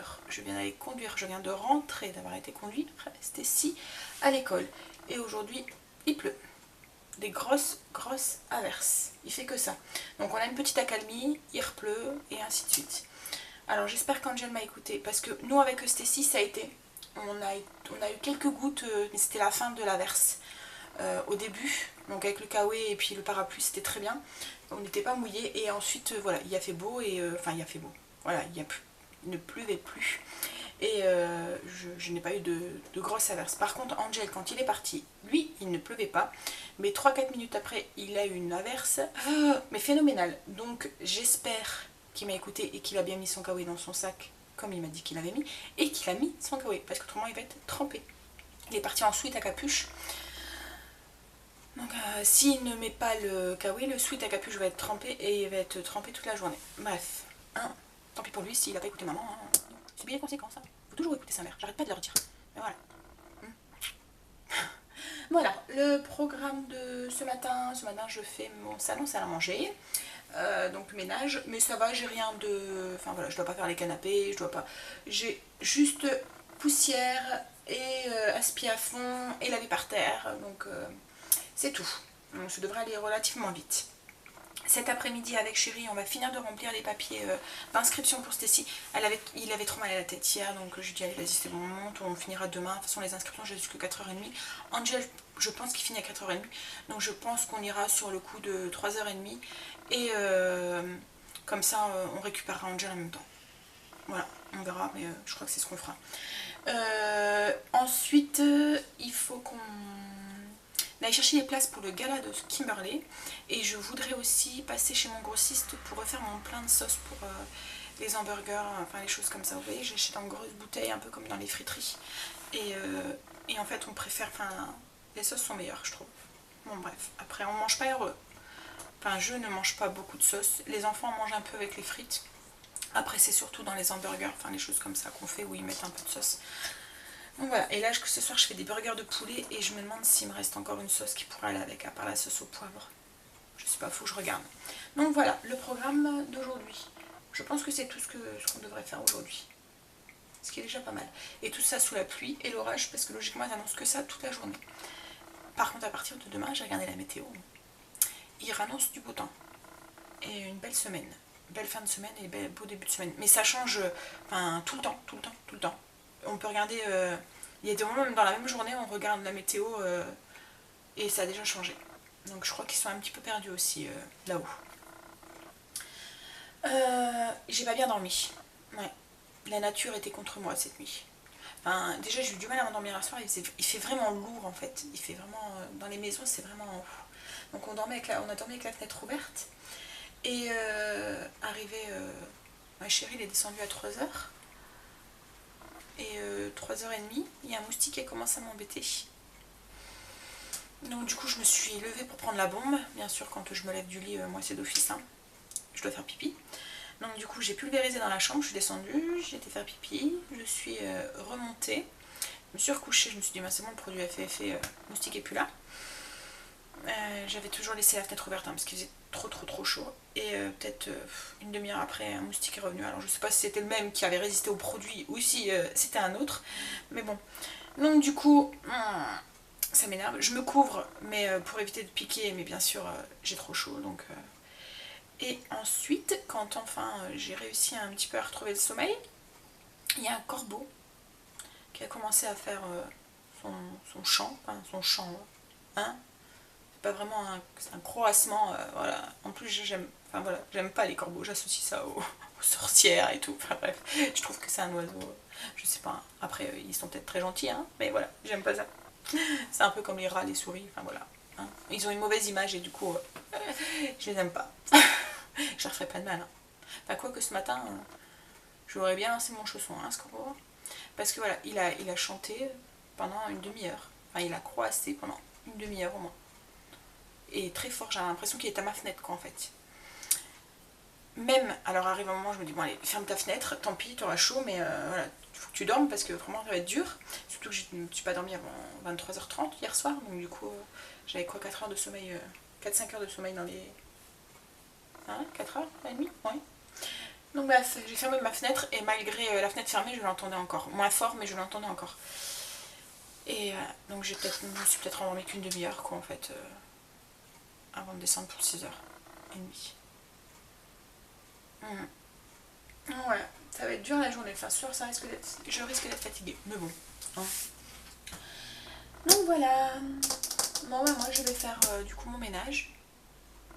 heure. Je viens d'aller conduire, je viens de rentrer, d'avoir été conduit après Stécie à l'école. Et aujourd'hui, il pleut. Des grosses averses. Il fait que ça. Donc on a une petite accalmie, il repleut et ainsi de suite. Alors j'espère qu'Angel m'a écouté parce que nous avec Stécie ça a été. On a eu quelques gouttes, mais c'était la fin de l'averse. Au début, donc avec le kawaii et puis le parapluie c'était très bien. On n'était pas mouillé et ensuite voilà, il a fait beau et enfin il a fait beau. Voilà, il ne pleuvait plus. Et je n'ai pas eu de grosses averses. Par contre, Angel, quand il est parti, lui, il ne pleuvait pas. Mais 3-4 minutes après, il a eu une averse, mais phénoménale. Donc, j'espère qu'il m'a écouté et qu'il a bien mis son kawaii dans son sac, comme il m'a dit qu'il avait mis, et qu'il a mis son kawaii, parce qu'autrement, il va être trempé. Il est parti en sweat à capuche. Donc, s'il ne met pas le kawaii, le sweat à capuche va être trempé et il va être trempé toute la journée. Bref, hein, tant pis pour lui s'il n'a pas écouté maman. Hein. Subir les conséquences. Hein. Faut toujours écouter sa mère. J'arrête pas de leur dire. Mais voilà. Voilà, le programme de ce matin. Ce matin, je fais mon salon salle à manger. Donc ménage. Mais ça va, j'ai rien de... Enfin voilà, je dois pas faire les canapés. Je dois pas... J'ai juste poussière et aspi à fond et laver par terre. Donc c'est tout. Donc ça devrait aller relativement vite. Cet après-midi avec Chérie, on va finir de remplir les papiers d'inscription pour Stécie. Il avait trop mal à la tête hier, donc je lui dis allez vas-y c'est bon, on monte, on finira demain. De toute façon les inscriptions j'ai jusqu'à 4h30. Angel, je pense qu'il finit à 4h30, donc je pense qu'on ira sur le coup de 3h30. Et comme ça on récupérera Angel en même temps. Voilà, on verra, mais je crois que c'est ce qu'on fera. Ensuite, il faut qu'on aller chercher les places pour le gala de Kimberley et je voudrais aussi passer chez mon grossiste pour refaire mon plein de sauce pour les hamburgers, enfin les choses comme ça. Vous voyez, j'achète en grosses bouteilles un peu comme dans les friteries et en fait on préfère, enfin les sauces sont meilleures je trouve. Bon bref, après on mange pas heureux, enfin je ne mange pas beaucoup de sauce, les enfants mangent un peu avec les frites, après c'est surtout dans les hamburgers, enfin les choses comme ça qu'on fait où ils mettent un peu de sauce. Donc voilà, et là ce soir je fais des burgers de poulet et je me demande s'il me reste encore une sauce qui pourrait aller avec, à part la sauce au poivre. Je sais pas, faut que je regarde. Donc voilà, le programme d'aujourd'hui. Je pense que c'est tout ce qu'on devrait faire aujourd'hui. Ce qui est déjà pas mal. Et tout ça sous la pluie et l'orage parce que logiquement ils annoncent que ça toute la journée. Par contre à partir de demain, j'ai regardé la météo. Ils annoncent du beau temps. Et une belle semaine. Belle fin de semaine et beau début de semaine. Mais ça change enfin, tout le temps. On peut regarder, il y a des moments même dans la même journée on regarde la météo et ça a déjà changé. Donc je crois qu'ils sont un petit peu perdus aussi là-haut. J'ai pas bien dormi. Ouais. La nature était contre moi cette nuit. Enfin, déjà j'ai eu du mal à m'endormir un soir, il fait vraiment lourd en fait. Il fait vraiment, dans les maisons c'est vraiment... Donc on a dormi avec la fenêtre ouverte. Et arrivé, ma chérie il est descendu à 3h. Et 3h30, il y a un moustique qui a commencé à m'embêter. Donc du coup je me suis levée pour prendre la bombe. Bien sûr quand je me lève du lit, moi c'est d'office, hein. Je dois faire pipi. Donc du coup j'ai pulvérisé dans la chambre, je suis descendue, j'ai été faire pipi, je suis remontée. Je me suis recouchée, je me suis dit bah, c'est bon, le produit a fait effet, moustique est plus là. J'avais toujours laissé la fenêtre ouverte hein, parce qu'il faisait trop chaud. Et peut-être une demi-heure après, un moustique est revenu. Alors je sais pas si c'était le même qui avait résisté au produit ou si c'était un autre. Mais bon. Donc du coup, ça m'énerve. Je me couvre mais pour éviter de piquer. Mais bien sûr, j'ai trop chaud. Donc, Et ensuite, quand enfin j'ai réussi un petit peu à retrouver le sommeil, il y a un corbeau qui a commencé à faire son chant. Enfin, son chant. Hein, pas vraiment un croassement, voilà. En plus j'aime, enfin voilà, j'aime pas les corbeaux, j'associe ça aux sorcières et tout, enfin bref, je trouve que c'est un oiseau, je sais pas, après ils sont peut-être très gentils, hein, mais voilà, j'aime pas ça. C'est un peu comme les rats, les souris, enfin voilà. Hein. Ils ont une mauvaise image et du coup, je les aime pas. Je leur ferai pas de mal. Hein. Enfin quoi que ce matin, j'aurais bien lancé mon chausson, hein, ce corbeau. Parce que voilà, il a chanté pendant une demi-heure, enfin il a croassé pendant une demi-heure au moins. Et très fort, j'ai l'impression qu'il est à ma fenêtre quoi en fait. Même, alors arrive un moment je me dis bon allez ferme ta fenêtre, tant pis tu auras chaud mais voilà, il faut que tu dormes parce que vraiment ça va être dur. Surtout que je ne suis pas dormi avant 23h30 hier soir, donc du coup j'avais quoi 4 heures de sommeil, 4-5 heures de sommeil dans les... Hein, 4 heures et demie, ouais. Donc bref, j'ai fermé ma fenêtre et malgré la fenêtre fermée, je l'entendais encore. Moins fort, mais je l'entendais encore. Et donc je me suis peut-être endormie qu'une demi-heure quoi en fait, avant de descendre pour 6h30. Ouais, ça va être dur la journée. Enfin, sûr, je risque d'être fatiguée. Mais bon. Hein. Donc voilà. Bon, bah, moi je vais faire du coup mon ménage,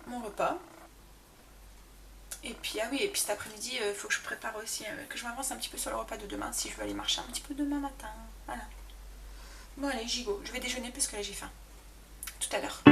mon repas. Et puis, ah oui, et puis cet après-midi, il faut que je prépare aussi, que je m'avance un petit peu sur le repas de demain si je veux aller marcher un petit peu demain matin. Voilà. Bon, allez, j'y go. Je vais déjeuner parce que là j'ai faim. Tout à l'heure.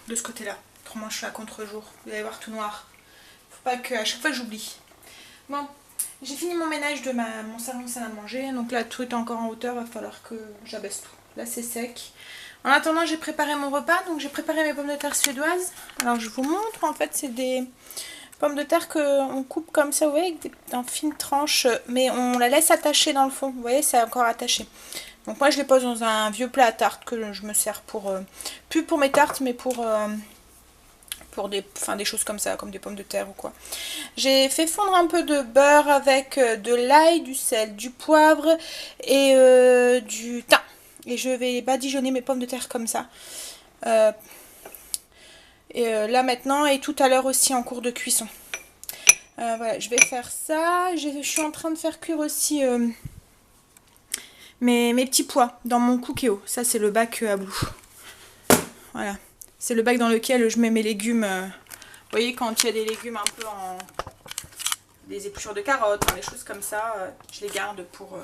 De ce côté là, autrement je suis à contre-jour, vous allez voir tout noir, faut pas que à chaque fois j'oublie. Bon, j'ai fini mon ménage de mon salon de salle à manger, donc là tout est encore en hauteur, va falloir que j'abaisse tout, là c'est sec. En attendant j'ai préparé mon repas, donc j'ai préparé mes pommes de terre suédoises, alors je vous montre, en fait c'est des pommes de terre qu'on coupe comme ça, vous voyez, en fines tranches, mais on la laisse attacher dans le fond, vous voyez c'est encore attaché. Donc moi je les pose dans un vieux plat à tarte que je me sers pour, plus pour mes tartes mais pour des choses comme ça, comme des pommes de terre ou quoi. J'ai fait fondre un peu de beurre avec de l'ail, du sel, du poivre et du thym. Et je vais badigeonner mes pommes de terre comme ça. Là maintenant et tout à l'heure aussi en cours de cuisson. Voilà, je vais faire ça. Je suis en train de faire cuire aussi... mes petits pois dans mon Cookéo. Ça c'est le bac à Blue. Voilà. C'est le bac dans lequel je mets mes légumes. Vous voyez quand il y a des légumes un peu en... des épluchures de carottes, des choses comme ça. Je les garde pour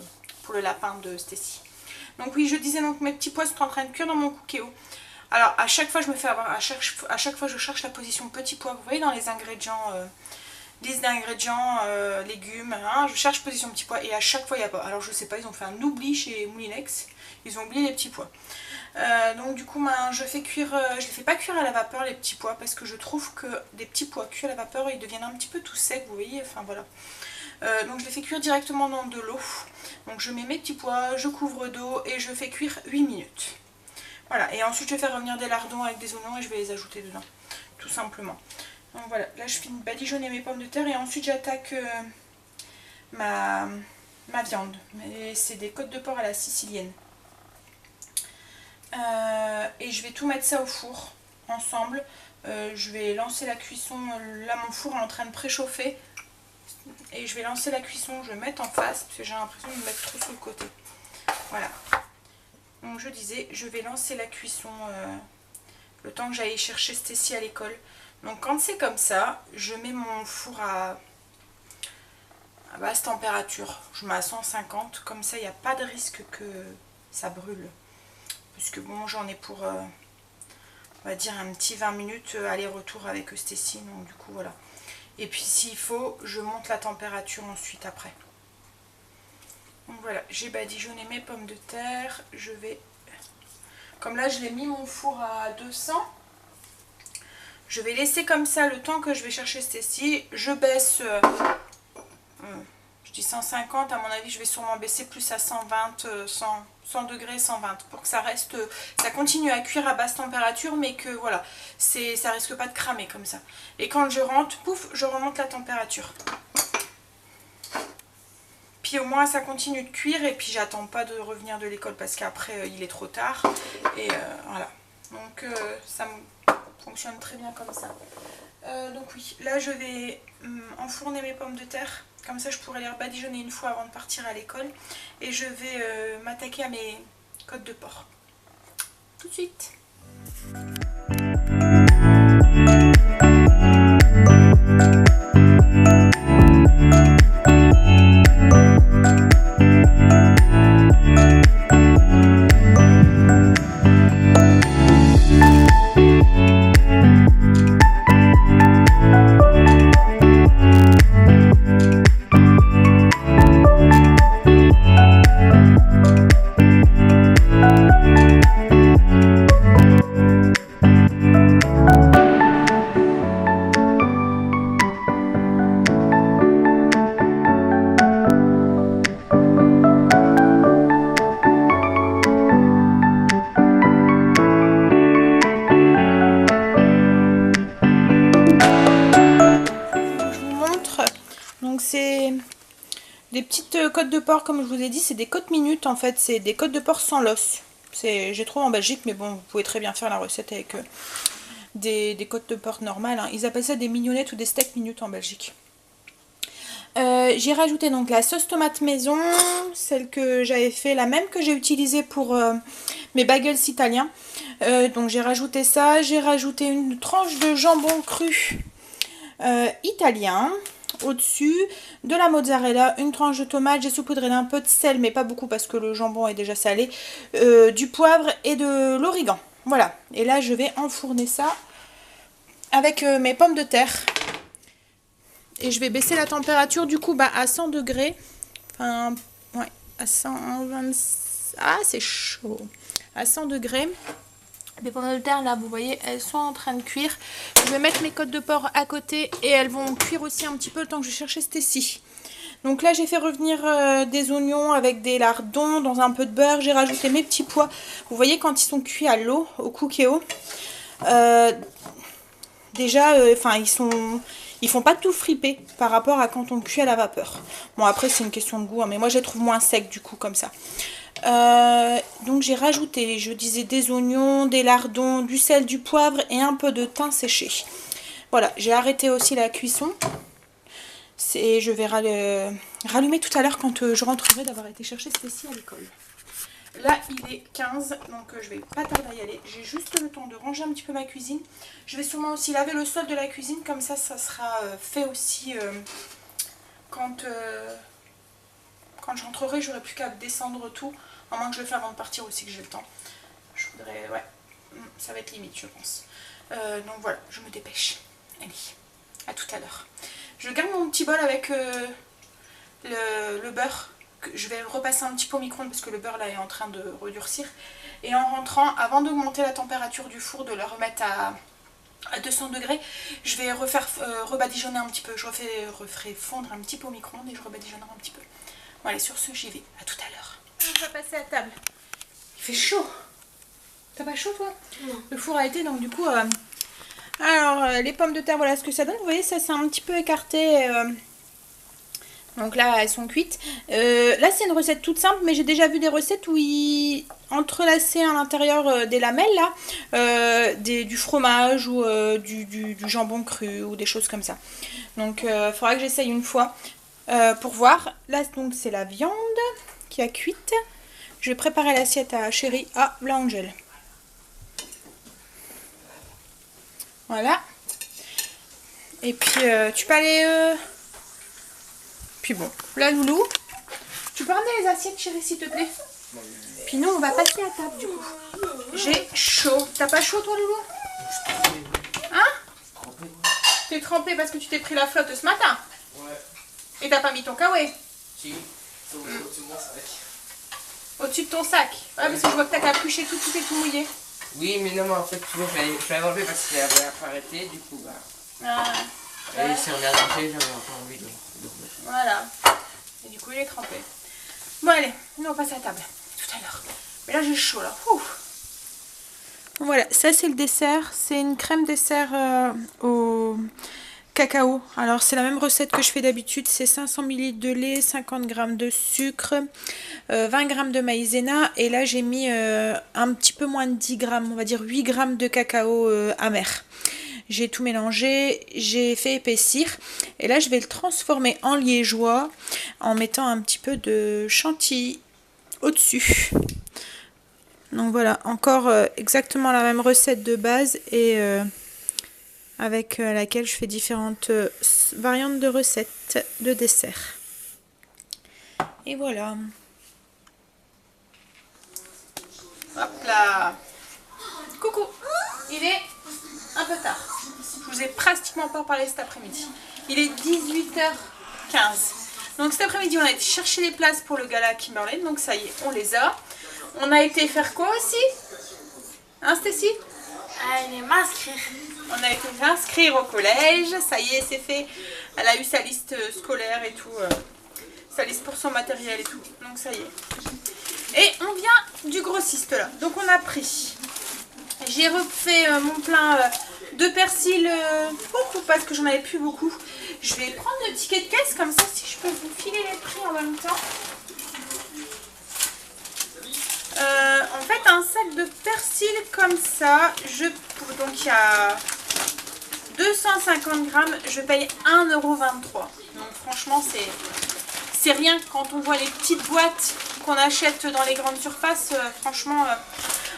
le lapin de Stacy. Donc oui, je disais donc mes petits pois sont en train de cuire dans mon Cookéo. Alors à chaque fois je me fais avoir, à chaque fois je cherche la position petit pois. Vous voyez dans les ingrédients... liste d'ingrédients, légumes, hein, je cherche position petit pois et à chaque fois il n'y a pas. Alors je sais pas, ils ont fait un oubli chez Moulinex, ils ont oublié les petits pois. Donc du coup je fais cuire, je les fais pas cuire à la vapeur les petits pois parce que je trouve que des petits pois cuits à la vapeur ils deviennent un petit peu tout secs, vous voyez, enfin voilà. Donc je les fais cuire directement dans de l'eau. Donc je mets mes petits pois, je couvre d'eau et je fais cuire 8 minutes. Voilà, et ensuite je vais faire revenir des lardons avec des oignons et je vais les ajouter dedans, tout simplement. Donc voilà, là je finis de badigeonner mes pommes de terre et ensuite j'attaque ma viande. C'est des côtes de porc à la sicilienne. Et je vais tout mettre ça au four ensemble. Je vais lancer la cuisson, là mon four est en train de préchauffer. Et je vais lancer la cuisson, je vais mettre en face parce que j'ai l'impression de me mettre trop sur le côté. Voilà. Donc je disais, je vais lancer la cuisson le temps que j'aille chercher Stacy à l'école. Donc quand c'est comme ça, je mets mon four à basse température. Je mets à 150, comme ça il n'y a pas de risque que ça brûle. Puisque bon, j'en ai pour, on va dire, un petit 20 minutes aller-retour avec Stacy. Donc du coup voilà. Et puis s'il faut, je monte la température ensuite après. Donc voilà, j'ai badigeonné mes pommes de terre. Je vais... Comme là je l'ai mis mon four à 200. Je vais laisser comme ça le temps que je vais chercher Stacy. Je baisse, je dis 150, à mon avis je vais sûrement baisser plus à 120, 100 degrés, 120 pour que ça reste, ça continue à cuire à basse température mais que voilà, ça risque pas de cramer comme ça. Et quand je rentre, pouf, je remonte la température. Puis au moins ça continue de cuire et puis j'attends pas de revenir de l'école parce qu'après il est trop tard. Et voilà, donc ça me... fonctionne très bien comme ça. Donc oui, là je vais enfourner mes pommes de terre. Comme ça je pourrai les badigeonner une fois avant de partir à l'école. Et je vais m'attaquer à mes côtes de porc. Tout de suite. Donc c'est des petites côtes de porc, comme je vous ai dit, c'est des côtes minutes en fait, c'est des côtes de porc sans l'os. J'ai trouvé en Belgique, mais bon, vous pouvez très bien faire la recette avec des côtes de porc normales. Hein. Ils appellent ça des mignonnettes ou des steaks minutes en Belgique. J'ai rajouté donc la sauce tomate maison, celle que j'avais fait, la même que j'ai utilisée pour mes bagels italiens. Donc j'ai rajouté ça, j'ai rajouté une tranche de jambon cru italien au-dessus, de la mozzarella, une tranche de tomate, j'ai saupoudré d'un peu de sel mais pas beaucoup parce que le jambon est déjà salé, du poivre et de l'origan. Voilà, et là je vais enfourner ça avec mes pommes de terre. Et je vais baisser la température du coup à 100 degrés. Enfin, ouais, à 120... Ah, c'est chaud. À 100 degrés. Les pommes de terre, là, vous voyez, elles sont en train de cuire. Je vais mettre mes côtes de porc à côté et elles vont cuire aussi un petit peu le temps que je cherchais Stacy. Donc là, j'ai fait revenir des oignons avec des lardons dans un peu de beurre. J'ai rajouté mes petits pois. Vous voyez, quand ils sont cuits à l'eau, au cookéo, déjà, ils font pas tout friper par rapport à quand on cuit à la vapeur. Bon, après c'est une question de goût, hein, mais moi je les trouve moins secs du coup comme ça. Donc j'ai rajouté, je disais, des oignons, des lardons, du sel, du poivre et un peu de thym séché. Voilà, j'ai arrêté aussi la cuisson. Je vais rallumer tout à l'heure quand je rentrerai d'avoir été chercher Stacy à l'école. Là, il est 15, donc je vais pas tarder à y aller. J'ai juste le temps de ranger un petit peu ma cuisine. Je vais sûrement aussi laver le sol de la cuisine, comme ça sera fait aussi quand je rentrerai. J'aurai plus qu'à descendre tout, à moins que je le fasse avant de partir aussi, que j'ai le temps. Je voudrais, ouais, ça va être limite, je pense. Donc voilà, je me dépêche. Allez, à tout à l'heure. Je garde mon petit bol avec le beurre. Je vais le repasser un petit peu au micro-ondes parce que le beurre là est en train de redurcir. Et en rentrant, avant d'augmenter la température du four, de le remettre à 200 degrés, je vais rebadigeonner un petit peu. Je referai fondre un petit peu au micro-ondes et je rebadigeonnerai un petit peu. Bon allez, sur ce, j'y vais. À tout à l'heure. On va passer à table. Il fait chaud. T'as pas chaud toi? Non. Le four a été, donc du coup... Alors, les pommes de terre, voilà ce que ça donne. Vous voyez, ça c'est un petit peu écarté... Donc là, elles sont cuites. Là, c'est une recette toute simple, mais j'ai déjà vu des recettes où ils entrelaçaient à l'intérieur des lamelles, là, du fromage ou du jambon cru ou des choses comme ça. Donc, il faudra que j'essaye une fois pour voir. Là, donc, c'est la viande qui a cuite. Je vais préparer l'assiette à Chérie. Ah, là, Angèle. Voilà. Et puis, tu peux aller... Puis bon, là Loulou, tu peux ramener les assiettes chérie s'il te plaît. Puis nous on va passer à table du coup. J'ai chaud. T'as pas chaud toi Loulou? Hein? T'es trempé parce que tu t'es pris la flotte ce matin? Ouais. Et t'as pas mis ton kawaii? Si, au-dessus de mon sac. Au-dessus de ton sac? Ouais, parce que je vois que t'as capuché tout est tout mouillé. Oui mais non mais en fait tu vois, je l'avais enlevé parce qu'il avait arrêté du coup bah... Ah. Et si on est rentré, j'avais encore envie de remettre. Voilà. Et du coup, il est trempé. Bon, allez, nous on passe à la table. Tout à l'heure. Mais là, j'ai chaud, là. Ouf. Voilà, ça c'est le dessert. C'est une crème dessert au cacao. Alors, c'est la même recette que je fais d'habitude. C'est 500 ml de lait, 50 g de sucre, 20 g de maïzena. Et là, j'ai mis un petit peu moins de 10 g, on va dire 8 g de cacao amer. J'ai tout mélangé, j'ai fait épaissir et là je vais le transformer en liégeois en mettant un petit peu de chantilly au-dessus. Donc voilà, encore exactement la même recette de base et avec laquelle je fais différentes variantes de recettes de dessert. Et voilà. Hop là. Coucou. Il est un peu tard. Je vous ai pratiquement pas parlé cet après-midi. Il est 18h15. Donc cet après-midi, on a été chercher les places pour le gala Kimberley. Donc ça y est, on les a. On a été faire quoi aussi? Hein, Stacy? Allez m'inscrire. On a été s'inscrire au collège. Ça y est, c'est fait. Elle a eu sa liste scolaire et tout. Sa liste pour son matériel et tout. Donc ça y est. Et on vient du grossiste là. Donc on a pris J'ai refait mon plein de persil parce que j'en avais plus beaucoup. Je vais prendre le ticket de caisse comme ça si je peux vous filer les prix en même temps. En fait un sac de persil comme ça, donc il y a 250 grammes, je paye 1,23 €. Donc franchement c'est rien quand on voit les petites boîtes qu'on achète dans les grandes surfaces, franchement.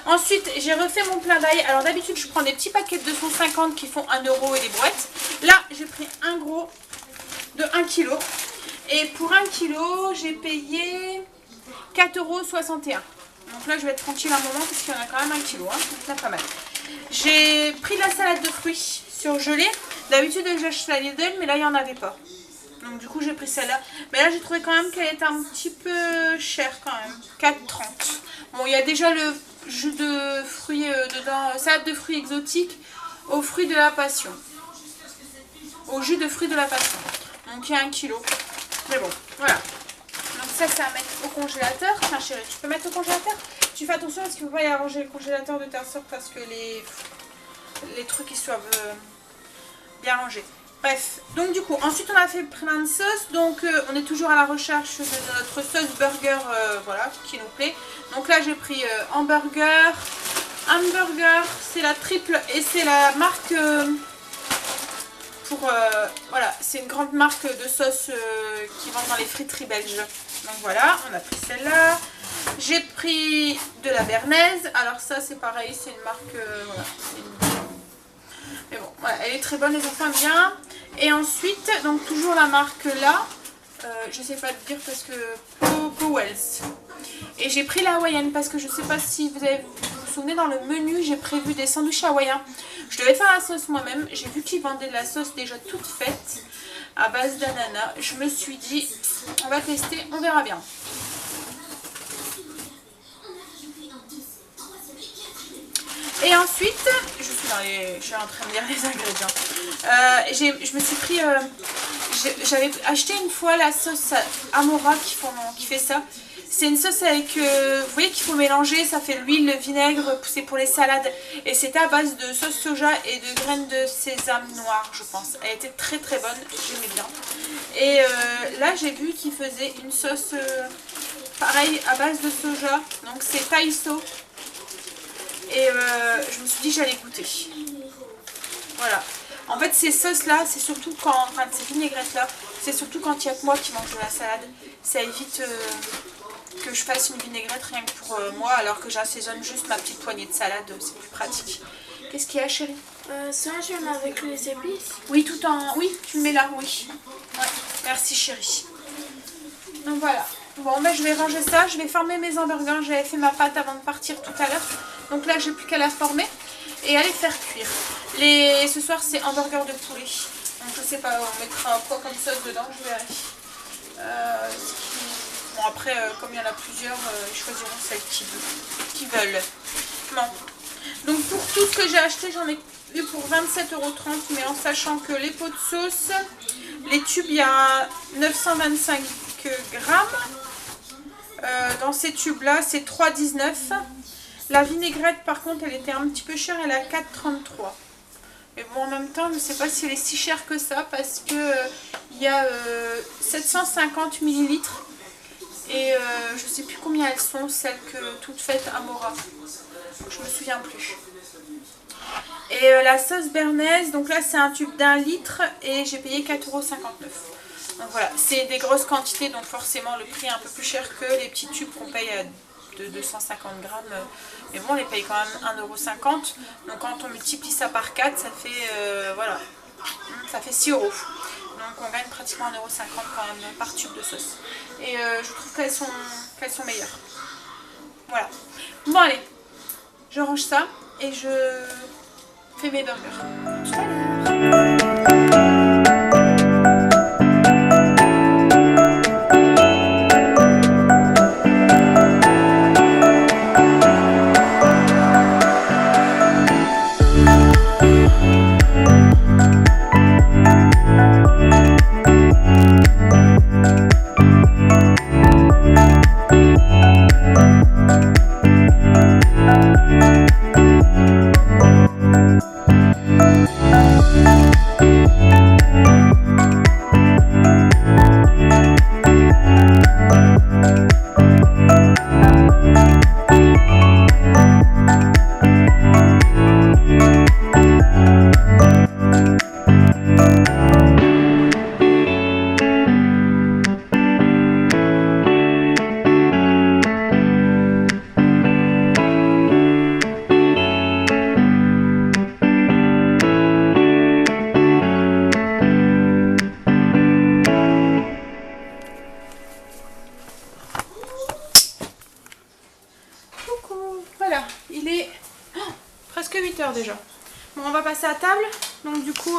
Ensuite j'ai refait mon plein d'ail. Alors d'habitude je prends des petits paquets de 250 qui font 1 € et des brouettes. Là j'ai pris un gros de 1 kg. Et pour 1 kg j'ai payé 4,61 €. Donc là je vais être tranquille un moment parce qu'il y en a quand même 1 kg, hein, donc là pas mal. J'ai pris de la salade de fruits surgelée. D'habitude j'achète la Lidl mais là il n'y en avait pas. Donc du coup j'ai pris celle-là. Mais là j'ai trouvé quand même qu'elle était un petit peu chère quand même. 4,30 €. Bon il y a déjà le jus de fruits dedans, salade de fruits exotiques aux fruits de la passion. Au jus de fruits de la passion. Donc il y a 1 kg. Mais bon, voilà. Donc ça c'est à mettre au congélateur. Tiens chérie, tu peux mettre au congélateur. Tu fais attention parce qu'il ne faut pas y arranger le congélateur de ta soeur parce que les trucs ils soient bien rangés. Bref, donc du coup, ensuite on a fait plein de sauces. Donc on est toujours à la recherche de notre sauce burger, voilà, qui nous plaît. Donc là j'ai pris hamburger, c'est la triple et c'est la marque... voilà, c'est une grande marque de sauce qui vend dans les friteries belges. Donc voilà, on a pris celle-là. J'ai pris de la bernaise. Alors ça c'est pareil, c'est une marque... voilà, mais bon, voilà, elle est très bonne, les enfants aiment bien. Et ensuite, donc toujours la marque là. Je sais pas te dire parce que... Powell's. Et j'ai pris la hawaïenne parce que je sais pas si vous vous souvenez, dans le menu j'ai prévu des sandwichs hawaïens. Je devais faire la sauce moi-même. J'ai vu qu'ils vendaient de la sauce déjà toute faite à base d'ananas. Je me suis dit, on va tester, on verra bien. Et ensuite, je suis en train de lire les ingrédients. Je me suis pris, j'avais acheté une fois la sauce Amora qui fait ça. C'est une sauce avec, vous voyez qu'il faut mélanger, ça fait l'huile, le vinaigre, c'est pour les salades. Et c'était à base de sauce soja et de graines de sésame noir, je pense. Elle était très très bonne, j'aimais bien. Et là j'ai vu qu'ils faisaient une sauce pareil à base de soja, donc c'est Taiso. Et je me suis dit j'allais goûter. Voilà. En fait ces sauces là, c'est surtout quand, enfin ces vinaigrettes là, c'est surtout quand il n'y a que moi qui mange de la salade. Ça évite que je fasse une vinaigrette rien que pour moi, alors que j'assaisonne juste ma petite poignée de salade, c'est plus pratique. Qu'est-ce qu'il y a chérie? Ça je mets avec les épices. Oui, tout en... Oui, tu le mets là, oui. Ouais. Merci chérie. Donc voilà. Bon ben je vais ranger ça, je vais former mes hamburgers. J'avais fait ma pâte avant de partir tout à l'heure. Donc là j'ai plus qu'à la former et à les faire cuire. Ce soir c'est hamburger de poulet. Donc je sais pas, on mettra quoi comme sauce dedans, je verrai. Bon après comme il y en a plusieurs, ils choisiront celles qui veulent. Bon. Donc pour tout ce que j'ai acheté, j'en ai eu pour 27,30 €, mais en sachant que les pots de sauce, les tubes il y a 925 grammes. Dans ces tubes là c'est 3,19 €. La vinaigrette par contre elle était un petit peu chère, elle est à 4,33 €. Mais bon en même temps je ne sais pas si elle est si chère que ça parce que il y a 750 ml. Et je sais plus combien elles sont, celles toutes faites Amora. Je me souviens plus. Et la sauce bernaise, donc là c'est un tube d'1 litre et j'ai payé 4,59 €. Donc voilà, c'est des grosses quantités, donc forcément le prix est un peu plus cher que les petits tubes qu'on paye de 250 grammes. Mais bon, on les paye quand même 1,50 €. Donc quand on multiplie ça par 4, ça fait, voilà, ça fait 6 €. Donc on gagne pratiquement 1,50 € quand même par tube de sauce. Et je trouve qu'elles sont meilleures. Voilà. Bon allez, je range ça et je fais mes burgers. Tout à l'heure. déjà. Bon, on va passer à table. Donc du coup,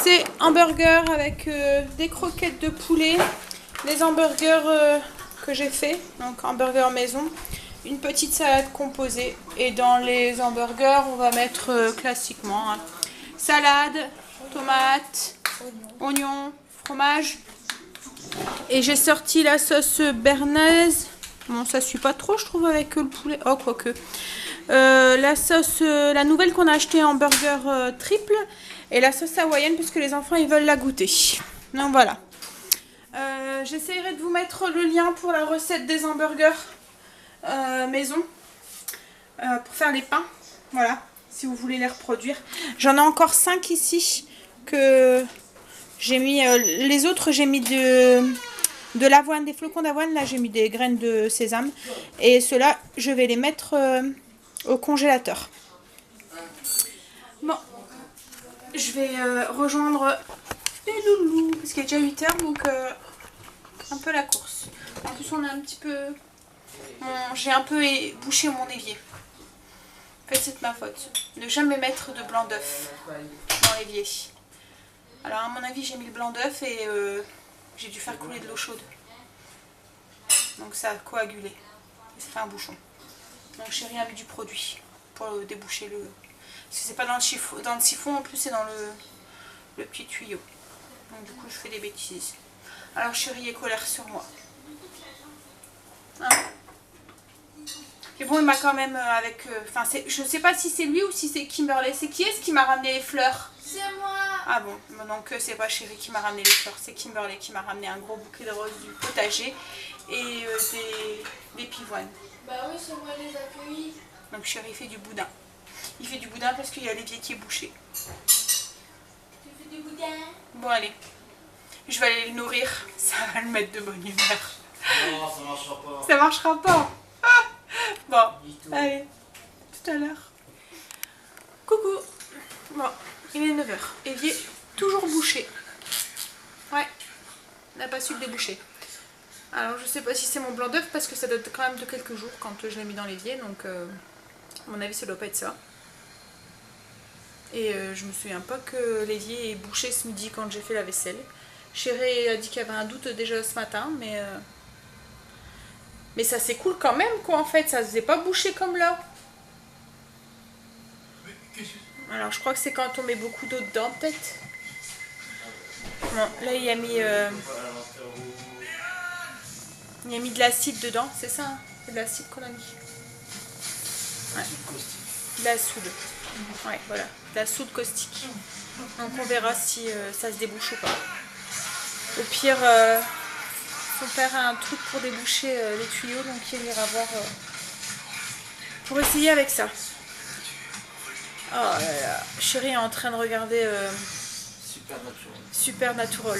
c'est hamburger avec des croquettes de poulet, les hamburgers que j'ai fait, donc hamburger maison, une petite salade composée. Et dans les hamburgers, on va mettre classiquement salade, tomate, oignon, fromage. Et j'ai sorti la sauce béarnaise. Bon, ça suit pas trop, je trouve, avec le poulet. Oh, quoique. La sauce, la nouvelle qu'on a achetée en burger triple. Et la sauce hawaïenne, puisque les enfants, ils veulent la goûter. Donc, voilà. J'essaierai de vous mettre le lien pour la recette des hamburgers maison. Pour faire les pains. Voilà. Si vous voulez les reproduire. J'en ai encore 5 ici. Que j'ai mis... les autres, j'ai mis de l'avoine, des flocons d'avoine. Là, j'ai mis des graines de sésame. Et ceux-là, je vais les mettre au congélateur. Bon. Je vais rejoindre les loulous. Parce qu'il est déjà 8 h, donc un peu la course. En plus, on a un petit peu... j'ai un peu bouché mon évier. En fait, c'est de ma faute. Ne jamais mettre de blanc d'œuf dans l'évier. Alors, à mon avis, j'ai mis le blanc d'œuf et j'ai dû faire couler de l'eau chaude. Donc, ça a coagulé. Et ça fait un bouchon. Donc, chérie a mis du produit pour déboucher le... Parce que c'est pas dans le siphon, en plus, c'est dans le petit tuyau. Donc, du coup, je fais des bêtises. Alors, chérie est colère sur moi. Hein? Et bon, il m'a quand même avec... Enfin, je sais pas si c'est lui ou si c'est Kimberley. C'est qui est-ce qui m'a ramené les fleurs? C'est moi. Ah bon, donc c'est pas Chérie qui m'a ramené les fleurs, c'est Kimberley qui m'a ramené un gros bouquet de roses du potager et des pivoines. Bah oui, c'est moi les accueillis. Donc Chérie fait du boudin. Il fait du boudin parce qu'il y a l'évier qui est bouché. Tu fais du boudin? Bon, allez. Je vais aller le nourrir, ça va le mettre de bonne humeur. Non, ça marchera pas. Ça marchera pas. Bon, allez, tout à l'heure. Coucou. Bon, il est 9 h. Évier toujours bouché. Ouais, il n'a pas su le déboucher. Alors je sais pas si c'est mon blanc d'œuf parce que ça date quand même de quelques jours quand je l'ai mis dans l'évier. Donc à mon avis ça doit pas être ça. Et je me souviens pas que l'évier est bouché ce midi quand j'ai fait la vaisselle. Chérie a dit qu'il y avait un doute déjà ce matin, mais ça s'écoule quand même quoi en fait, ça se faisait pas boucher comme là. Alors je crois que c'est quand on met beaucoup d'eau dedans peut-être. Bon, là il a mis de l'acide dedans, c'est ça hein? C'est de l'acide qu'on a mis. Ouais. De la soude. Ouais, voilà, de la soude caustique. Donc on verra si ça se débouche ou pas. Au pire, son père a un truc pour déboucher les tuyaux, donc il ira voir pour essayer avec ça. Oh là là, Chérie est en train de regarder Supernatural.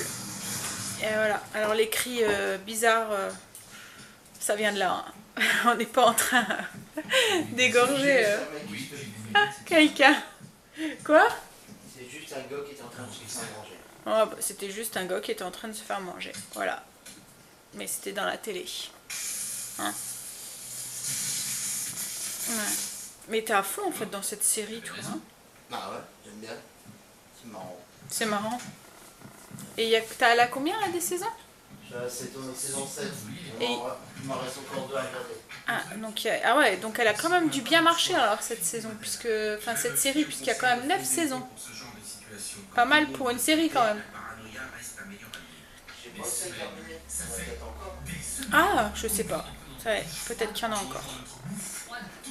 Et voilà, alors les cris bizarres, ça vient de là. Hein. On n'est pas en train d'égorger quelqu'un. Quoi? C'est juste un gars qui était en train de se faire manger. Oh, bah, c'était juste un gars qui était en train de se faire manger. Voilà. Mais c'était dans la télé. Hein? Ouais. Mais t'es à fond en fait dans cette série, toi. Hein? Ah ouais, j'aime bien. C'est marrant. C'est marrant. Et t'as la combien là des saisons? C'est ton saison 7. Et... il m'en reste encore 2 à regarder. Ah, donc, ah ouais, donc elle a quand même dû bien marcher alors cette saison, enfin cette série, puisqu'il y a quand même 9 saisons. Pas mal pour une série quand même. Ah, je sais pas. Ouais, peut-être qu'il y en a encore.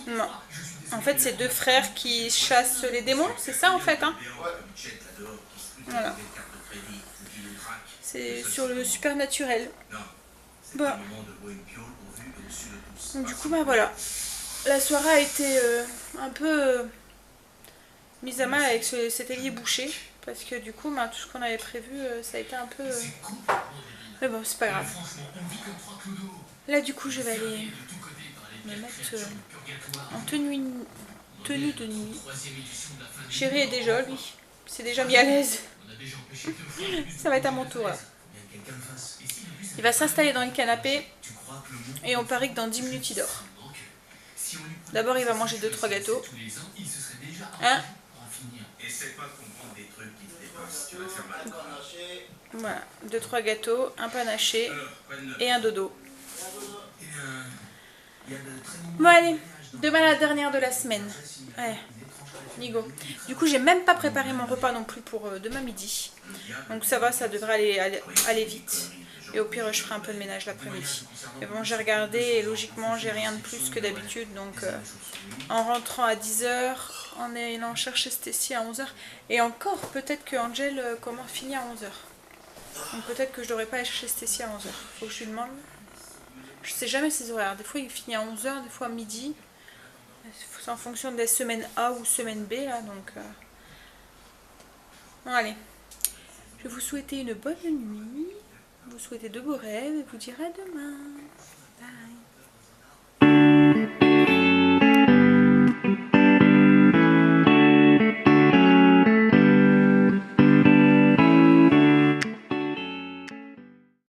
Non. En fait, c'est 2 frères qui chassent les démons, c'est ça en fait, hein? Voilà. C'est sur le Supernatural. Bon. Donc du coup, bah voilà. La soirée a été un peu mise à mal avec cet évier bouché. Parce que du coup, bah, tout ce qu'on avait prévu, ça a été un peu... Mais bon, c'est pas grave. Là, du coup, je vais aller me mettre en tenue de nuit. Chérie est déjà, lui. Il s'est déjà mis à l'aise. Ça va être à mon tour, là. Il va s'installer dans le canapé. Et on parie que dans 10 minutes, il dort. D'abord, il va manger 2-3 gâteaux. Hein? Essaie pas de comprendre des trucs qui te dépassent, tu vas te faire mal. Voilà, 2-3 gâteaux, un panaché Alors, quoi de neuf? et un dodo. Eh bien, il y a de très bons Bon allez, demain la dernière de la semaine. Allez, Nigo. Du coup, j'ai même pas préparé mon repas non plus pour demain midi. Donc ça va, ça devrait aller vite. Et au pire, je ferai un peu de ménage l'après-midi. Mais bon, j'ai regardé et logiquement, j'ai rien de plus que d'habitude. Donc en rentrant à 10 h, en allant chercher Stécie à 11 h. Et encore, peut-être que Angel finit à 11 h. Donc peut-être que je devrais pas aller chercher Stécie à 11 h. Faut que je lui demande. Je sais jamais ses horaires. Des fois, il finit à 11 h, des fois à midi. C'est en fonction des semaines A ou semaine B, là, donc... Bon, allez. Je vais vous souhaiter une bonne nuit. Vous souhaitez de beaux rêves et vous dire à demain. Bye.